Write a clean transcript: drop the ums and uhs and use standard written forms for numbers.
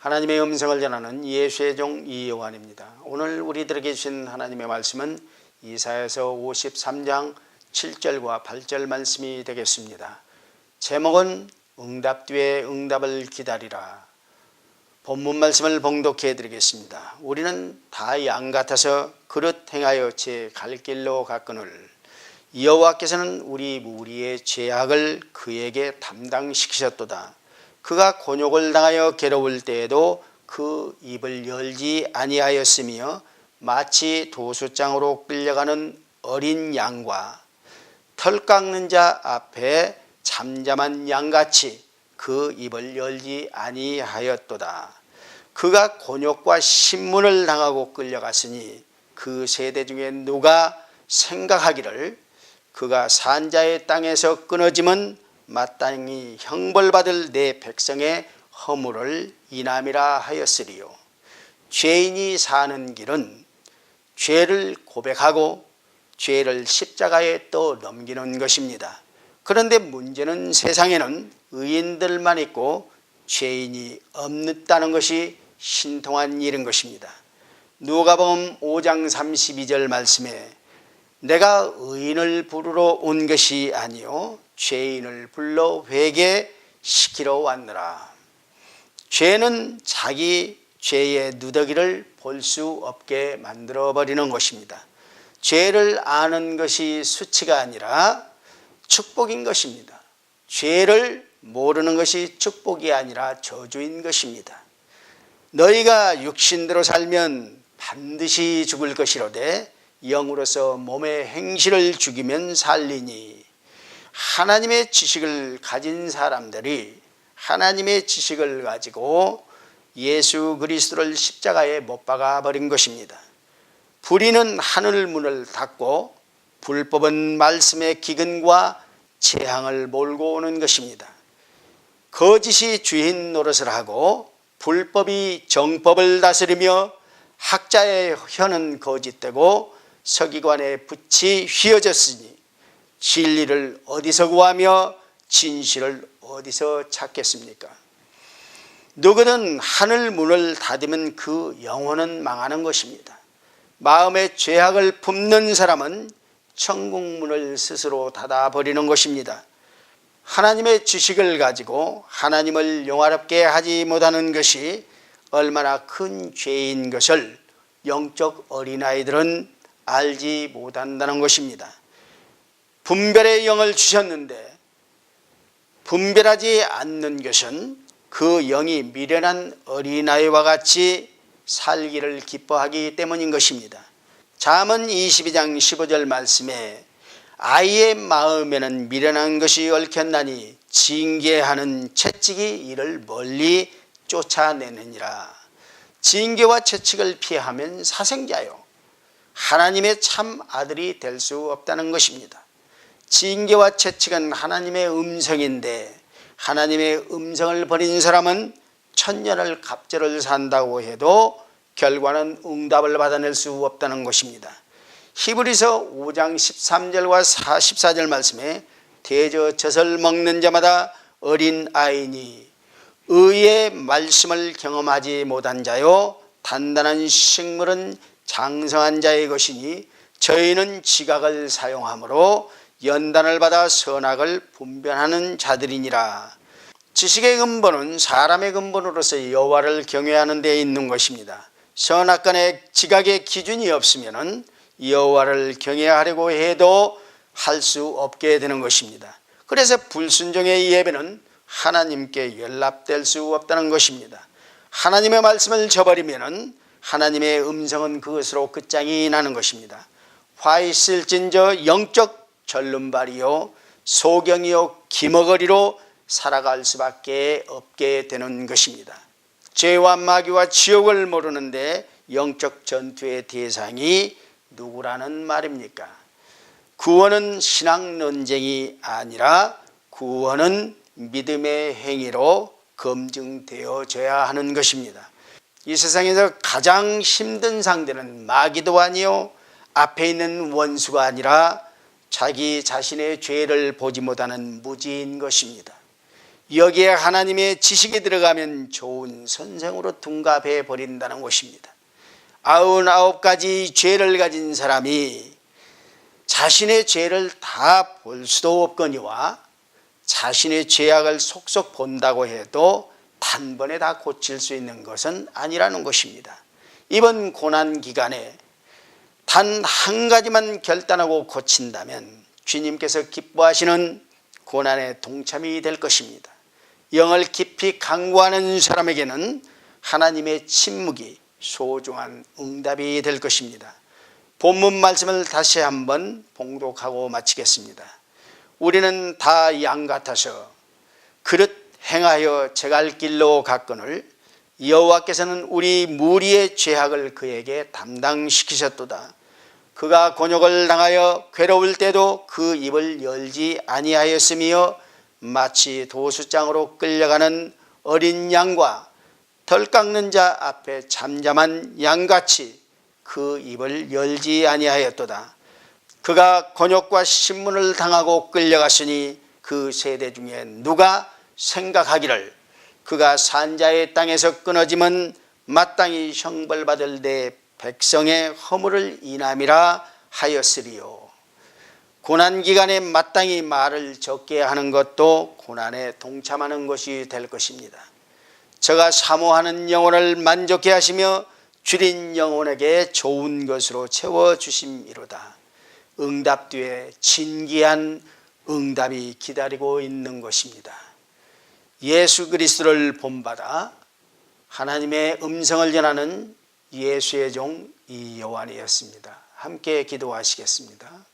하나님의 음성을 전하는 예수의 종 이요한입니다. 오늘 우리들에게 주신 하나님의 말씀은 이사야서 53장 7절과 8절 말씀이 되겠습니다. 제목은 응답 뒤에 응답을 기다리라. 본문 말씀을 봉독해 드리겠습니다. 우리는 다 양 같아서 그릇 행하여 제 갈 길로 갔거늘 여호와께서는 우리 무리의 죄악을 그에게 담당시키셨도다. 그가 곤욕을 당하여 괴로울 때에도 그 입을 열지 아니하였으며 마치 도수장으로 끌려가는 어린 양과 털 깎는 자 앞에 잠잠한 양같이 그 입을 열지 아니하였도다. 그가 곤욕과 신문을 당하고 끌려갔으니 그 세대 중에 누가 생각하기를 그가 산자의 땅에서 끊어짐은 마땅히 형벌받을 내 백성의 허물을 인함이라 하였으리요. 죄인이 사는 길은 죄를 고백하고 죄를 십자가에 또 넘기는 것입니다. 그런데 문제는 세상에는 의인들만 있고 죄인이 없다는 것이 신통한 일인 것입니다. 누가복음 5장 32절 말씀에 내가 의인을 부르러 온 것이 아니요 죄인을 불러 회개시키러 왔노라. 죄는 자기 죄의 누더기를 볼 수 없게 만들어버리는 것입니다. 죄를 아는 것이 수치가 아니라 축복인 것입니다. 죄를 모르는 것이 축복이 아니라 저주인 것입니다. 너희가 육신대로 살면 반드시 죽을 것이로되 영으로서 몸의 행실을 죽이면 살리니. 하나님의 지식을 가진 사람들이 하나님의 지식을 가지고 예수 그리스도를 십자가에 못 박아 버린 것입니다. 불의는 하늘 문을 닫고 불법은 말씀의 기근과 재앙을 몰고 오는 것입니다. 거짓이 주인 노릇을 하고 불법이 정법을 다스리며 학자의 혀는 거짓되고 서기관의 붓이 휘어졌으니 진리를 어디서 구하며 진실을 어디서 찾겠습니까? 누구든 하늘 문을 닫으면 그 영혼은 망하는 것입니다. 마음의 죄악을 품는 사람은 천국 문을 스스로 닫아버리는 것입니다. 하나님의 지식을 가지고 하나님을 영화롭게 하지 못하는 것이 얼마나 큰 죄인 것을 영적 어린아이들은 알지 못한다는 것입니다. 분별의 영을 주셨는데 분별하지 않는 것은 그 영이 미련한 어린아이와 같이 살기를 기뻐하기 때문인 것입니다. 잠언 22장 15절 말씀에 아이의 마음에는 미련한 것이 얽혔나니 징계하는 채찍이 이를 멀리 쫓아내느니라. 징계와 채찍을 피하면 사생자요 하나님의 참 아들이 될 수 없다는 것입니다. 징계와 채찍은 하나님의 음성인데 하나님의 음성을 버린 사람은 천년을 갑절을 산다고 해도 결과는 응답을 받아낼 수 없다는 것입니다. 히브리서 5장 13절과 14절 말씀에 대저 젖을 먹는 자마다 어린 아이니 의의 말씀을 경험하지 못한 자요 단단한 식물은 장성한 자의 것이니 저희는 지각을 사용하므로 연단을 받아 선악을 분별하는 자들이니라. 지식의 근본은 사람의 근본으로서 여호와를 경외하는 데 있는 것입니다. 선악간의 지각의 기준이 없으면 여호와를 경외하려고 해도 할 수 없게 되는 것입니다. 그래서 불순종의 예배는 하나님께 연락될 수 없다는 것입니다. 하나님의 말씀을 저버리면 하나님의 음성은 그것으로 끝장이 나는 것입니다. 화 있을진저 영적 절름발이요 소경이요 기머거리로 살아갈 수밖에 없게 되는 것입니다. 죄와 마귀와 지옥을 모르는데 영적 전투의 대상이 누구라는 말입니까? 구원은 신앙 논쟁이 아니라 구원은 믿음의 행위로 검증되어져야 하는 것입니다. 이 세상에서 가장 힘든 상대는 마귀도 아니요 앞에 있는 원수가 아니라 자기 자신의 죄를 보지 못하는 무지인 것입니다. 여기에 하나님의 지식이 들어가면 좋은 선생으로 둔갑해 버린다는 것입니다. 99가지 죄를 가진 사람이 자신의 죄를 다 볼 수도 없거니와 자신의 죄악을 속속 본다고 해도 단번에 다 고칠 수 있는 것은 아니라는 것입니다. 이번 고난 기간에 단 한 가지만 결단하고 고친다면 주님께서 기뻐하시는 고난의 동참이 될 것입니다. 영을 깊이 강구하는 사람에게는 하나님의 침묵이 소중한 응답이 될 것입니다. 본문 말씀을 다시 한번 봉독하고 마치겠습니다. 우리는 다 양 같아서 그릇 행하여 제갈 길로 갔거늘 여호와께서는 우리 무리의 죄악을 그에게 담당시키셨도다. 그가 곤욕을 당하여 괴로울 때도 그 입을 열지 아니하였으며 마치 도수장으로 끌려가는 어린 양과 덜 깎는 자 앞에 잠잠한 양같이 그 입을 열지 아니하였도다. 그가 곤욕과 신문을 당하고 끌려갔으니 그 세대 중에 누가 생각하기를 그가 산자의 땅에서 끊어짐은 마땅히 형벌받을 내 백성의 허물을 인함이라 하였으리요. 고난기간에 마땅히 말을 적게 하는 것도 고난에 동참하는 것이 될 것입니다. 저가 사모하는 영혼을 만족해 하시며 줄인 영혼에게 좋은 것으로 채워주심이로다. 응답 뒤에 진귀한 응답이 기다리고 있는 것입니다. 예수 그리스도를 본받아 하나님의 음성을 전하는 예수의 종 이요한이었습니다. 함께 기도하시겠습니다.